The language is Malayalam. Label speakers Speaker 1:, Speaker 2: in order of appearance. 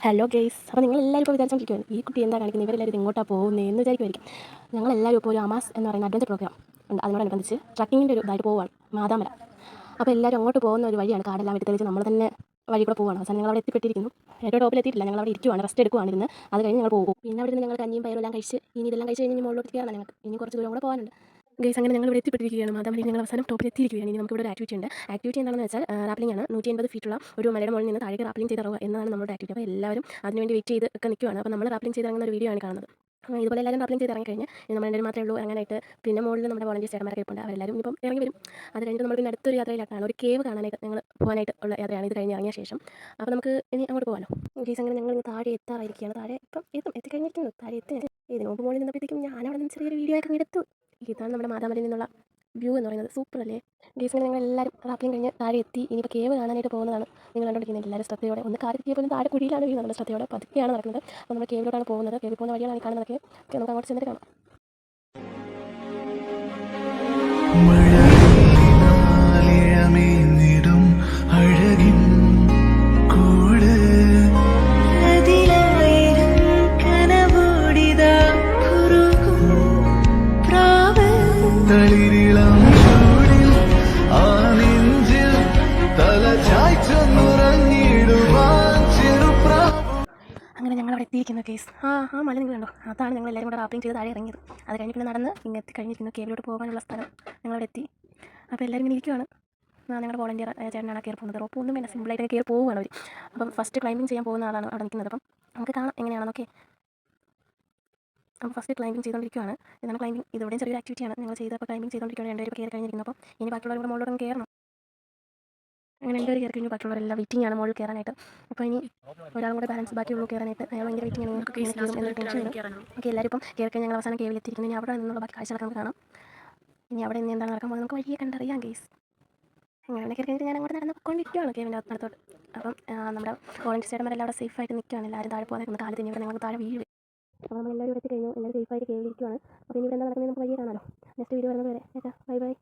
Speaker 1: ഹലോ ഗെയ്സ്, അപ്പോൾ നിങ്ങളെല്ലാവരും ഇപ്പോൾ വിചാരിച്ചോണ്ടിരിക്കുകയാണ് ഈ കുട്ടി എന്താ കാണിക്കുന്നത്, ഇവരെല്ലാവരും ഇങ്ങോട്ടാണ് പോകുന്നത് എന്ന് വിചാരിക്കുമായിരിക്കും. ഞങ്ങളെല്ലാവരും ഇപ്പോൾ ഒരു അമാസ് എന്ന് പറയുന്ന അഡ്വഞ്ചർ പ്രോഗ്രാം ഉണ്ട്, അതിനോടനുബന്ധിച്ച് ട്രക്കിങ്ങിൻ്റെ ഒരു ഇതായിട്ട് പോവുകയാണ് മാതാമല. അപ്പോൾ എല്ലാവരും അങ്ങോട്ട് പോകുന്ന ഒരു വഴിയാണ്, കാടെല്ലാം വെട്ടി തെളിച്ച് നമ്മൾ തന്നെ വഴി കൂടെ പോവുകയാണ്. അവസാനം ഞങ്ങൾ അവിടെ എത്തിപ്പെട്ടിരിക്കുന്നു. ഏറ്റവും ടോപ്പിൽ എത്തിയിട്ടില്ല, ഞങ്ങൾ അവിടെ ഇരിക്കുവാണ്, റെസ്റ്റ് എടുക്കുവാണ് ഇരുന്ന്. അത് കഴിഞ്ഞ് ഞങ്ങൾ പോകും. പിന്നെ അവിടെ നിന്ന് ഞങ്ങൾ കഞ്ഞിയും പയറും എല്ലാം കഴിച്ച് ഇനി ഇതെല്ലാം കഴിച്ച് കഴിഞ്ഞ് മുകളിലോട്ട് കയറണം. ഞങ്ങൾക്ക് ഇനി കുറച്ച് ദൂരം കൂടെ പോകാനുണ്ട് ഗൈസ്. അങ്ങനെ ഞങ്ങൾ ഇവിടെ എത്തിപ്പെട്ടിരിക്കുകയാണ് മാതാമലയിൽ. ഞങ്ങൾ അവസാനം ടോപ്പിൽ എത്തിയിരിക്കുകയാണ്. ഇനി നമുക്ക് ഇവിടെ ഒരു ആക്ടിവിറ്റി ഉണ്ട്. ആക്ടിവിറ്റി എന്താണെന്ന് വെച്ചാൽ റാപ്ലിംഗ് ആണ്. 180 ഫീറ്റുള്ള ഒരു മലയുടെ മുകളിൽ നിന്ന് താഴേക്ക് റാപ്ലിംഗ് ചെയ്ത് ഇറങ്ങുക എന്നതാണ് നമ്മുടെ ആക്ടിവിറ്റി. അപ്പോൾ എല്ലാവരും അതിനുവേണ്ടി വെയിറ്റ് ചെയ്ത് ഒക്കെ നിൽക്കുകയാണ്. അപ്പോൾ നമ്മൾ റാപ്ലിംഗ് ചെയ്ത് ഇറങ്ങുന്ന ഒരു വീഡിയോ ആണ് കാണുന്നത്. ഇതുപോലെ എല്ലാവരും റാപ്ലിംഗ് ചെയ്ത് ഇറങ്ങി കഴിഞ്ഞ് നമ്മൾ രണ്ടുപേരും മാത്രമേ ഉള്ളൂ ഇറങ്ങാനായിട്ട്. പിന്നെ മുകളിൽ നമ്മുടെ വോളണ്ടിയേഴ്സ് ചേട്ടന്മാരൊക്കെ ഇരിപ്പുണ്ട്, അവരെല്ലാവരും ഇപ്പം ഇറങ്ങി വരും. അത് കഴിഞ്ഞിട്ട് നമ്മൾ പിന്നെ അടുത്തൊരു യാത്രയിലാണ്, ഒരു കേവ് കാണാനായിട്ട് ഞങ്ങൾ പോകാനായിട്ട് ഉള്ള യാത്രയാണ് ഇത് കഴിഞ്ഞ് ഇറങ്ങിയ ശേഷം. അപ്പോൾ നമുക്ക് ഇനി അങ്ങോട്ട് പോകാമല്ലോ ഗൈസ്. അങ്ങനെ ഞങ്ങൾ താഴെ എത്താറായിരിക്കുകയാണ്. താഴെ ഇപ്പം എത്തിക്കഴിഞ്ഞിരിക്കുന്നു. താഴെ എത്തി ഇതിന് മുമ്പ് മുകളിൽ നിന്നപ്പോഴത്തേക്കും ഞാൻ അവിടെ നിന്ന് ചെറിയൊരു വീഡിയോ ഒക്കെ എടുത്തു. ഇതാണ് നമ്മുടെ മാതാമലയിൽ നിന്നുള്ള വ്യൂ എന്ന് പറയുന്നത്. സൂപ്പർ അല്ലേ ഗൈസ്. അങ്ങനെ ഞങ്ങൾ എല്ലാവരും റാപ്ലിംഗ് കഴിഞ്ഞ് താഴെ എത്തി. ഇനിയിപ്പോൾ കേവ് കാണാനായിട്ട് പോകുന്നതാണ് നിങ്ങൾ കണ്ടുപിടിക്കുന്നത്. എല്ലാവരും ശ്രദ്ധയോടെ, ഒന്ന് കാര്യം പോലും താഴെ കുഴിയിലാണ് വീഴുന്നത്, നമ്മുടെ ശ്രദ്ധയോടെ പതുക്കെയാണ് നടക്കുന്നത്. അപ്പോൾ നമ്മൾ കേവിലോട്ടാണ് പോകുന്നത്. കേവിൽ പോകുന്ന വഴിയാണ് കാണുന്നതൊക്കെ. നമുക്ക് അങ്ങോട്ട് ചെന്നിട്ട് കാണാം. അങ്ങനെ ഞങ്ങൾ അവിടെ എത്തിയിരിക്കുന്നു കേസ്. ആ മല നിങ്ങൾ കണ്ടോ, അതാണ് ഞങ്ങൾ എല്ലാവരും കൂടെ റാപ്ലിംഗ് ചെയ്ത് താഴെ ഇറങ്ങിയത്. അത് കഴിഞ്ഞ് പിന്നെ നടന്ന് ഇങ്ങനെ എത്തിക്കഴിഞ്ഞിരിക്കുന്നു. കേവിലോട്ട് പോകാനുള്ള സ്ഥലം ഞങ്ങളവിടെ എത്തി. അപ്പോൾ എല്ലാവരും ഇങ്ങനെ ഇരിക്കുവാണ്. ഞങ്ങളുടെ വോളണ്ടിയർ ചേട്ടനാണ് കയറി പോകുന്നത്. റോപ്പ് ഒന്നും വേണ്ട, സിമ്പിളായിട്ട് കയറി പോവുകയാണ് അവർ. അപ്പം ഫസ്റ്റ് ക്ലൈമ്പിംഗ് ചെയ്യാൻ പോകുന്ന ആളാണ് അവിടെ നിൽക്കുന്നത്. അപ്പം നമുക്ക് കാണാം എങ്ങനെയാണെന്നൊക്കെ. അപ്പോൾ ഫസ്റ്റ് ക്ലൈമ്പിംഗ് ചെയ്തുകൊണ്ടിരിക്കുകയാണ്. ഇതാണ് ക്ലൈമ്പിംഗ്. ഇതോടെയും ചെറിയൊരു ആക്ടിവിറ്റിയാണ് ഞങ്ങൾ ചെയ്തപ്പോൾ. ക്ലൈമ്പിംഗ് ചെയ്തുകൊണ്ടിരിക്കുകയാണ്. രണ്ടുപേരും കയറി കഴിഞ്ഞിരിക്കുന്നു. അപ്പോൾ ഇനി ബാക്കിയുള്ളവർ കൂടെ മുകളിലോട്ട് കയറണം. അങ്ങനെ രണ്ടുപേർ കയറി കഴിഞ്ഞു. ബാക്കിയുള്ളവരെല്ലാം വെയിറ്റിംഗ് ആണ് മുകളിൽ കയറാനായിട്ട്. അപ്പോൾ ഇനി ഒരാളും കൂടെ ബാലൻസ് ബാക്കിയുള്ളൂ കയറാനായിട്ട്. അയാൾ ഭയങ്കര വെയിറ്റിംഗ് ആണ്. എന്നൊരു ടെൻഷൻ. ഓക്കെ, എല്ലാവരും ഇപ്പം കയറി കഴിഞ്ഞ് ഞങ്ങൾ അവസാനം കേവിൽ എത്തിയിരിക്കുന്നു. ഇനി അവിടെ നിന്നുള്ള ബാക്കി കാഴ്ചകളൊക്കെ നമുക്ക് കാണാം. ഇനി അവിടെ നിന്ന് എന്താണ് നടക്കാൻ പോകുന്നത് നമുക്ക് വഴിയെ കണ്ടറിയാം ഗൈസ്. അങ്ങനെ കയറി കഴിഞ്ഞിട്ട് ഞാൻ അങ്ങോട്ട് നടന്ന് പൊയ്ക്കൊണ്ടിരിക്കുകയാണ് കേവിൻ്റെ അകത്തോട്ട്. അപ്പം നമ്മുടെ വോളണ്ടിയർ ചേട്ടന്മാരെല്ലാം അവിടെ സേഫായിട്ട് നിൽക്കുകയാണ്. എല്ലാവരും താഴെ പോകാതെ കാല് തന്നെ ഇവിടെ ഞങ്ങൾ താഴെ വീഴും. അപ്പോൾ നമ്മൾ എല്ലാവരും എത്തി കഴിഞ്ഞു. എല്ലാവരും സേഫായിട്ട് കേവിലിരിക്കുകയാണ്. അപ്പോൾ ഇനി ഇവിടെ എന്താ നടക്കുന്നത് നമുക്ക് വഴിയെ കാണാമല്ലോ. നെക്സ്റ്റ് വീഡിയോ വരുന്നത് വരെ ബൈ ബൈ.